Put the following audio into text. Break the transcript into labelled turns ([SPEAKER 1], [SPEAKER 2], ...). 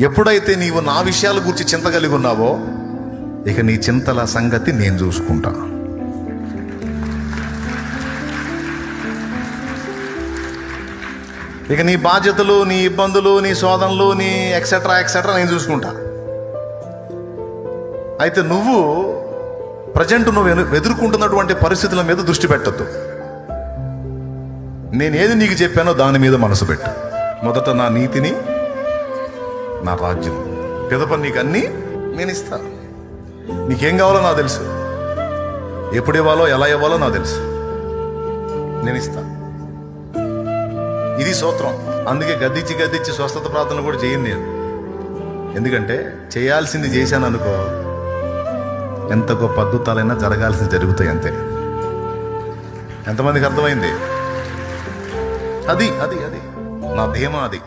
[SPEAKER 1] ఎప్పుడైతే నీవు నా విషయాల గురించి చింత కలిగి ఉన్నావో, ఇక నీ చింతల సంగతి నేను చూసుకుంటా. ఇక నీ బాధ్యతలు, నీ ఇబ్బందులు, నీ శోధనలు, నీ ఎక్సెట్రా ఎక్సెట్రా నేను చూసుకుంటా. అయితే నువ్వు ప్రజెంట్ నువ్వు ఎదుర్కొంటున్నటువంటి పరిస్థితుల మీద దృష్టి పెట్టద్దు. నేనేది నీకు చెప్పానో దాని మీద మనసు పెట్టు. మొదట నా నీతిని, నా రాజ్యం, పిదప నీకు అన్నీ నేను ఇస్తాను. నీకేం కావాలో నాకు తెలుసు, ఎప్పుడు ఇవ్వాలో ఎలా ఇవ్వాలో నాకు తెలుసు, నేను ఇస్తాను. ఇది సూత్రం. అందుకే గద్దించి స్వస్థత ప్రార్థన కూడా చేయను నేను. ఎందుకంటే చేయాల్సింది చేశాను అనుకో, ఎంత గొప్ప అద్భుతాలైనా జరగాల్సింది జరుగుతాయి అంతే. ఎంతమందికి అర్థమైంది? అది అది అది నా ధీమా. అది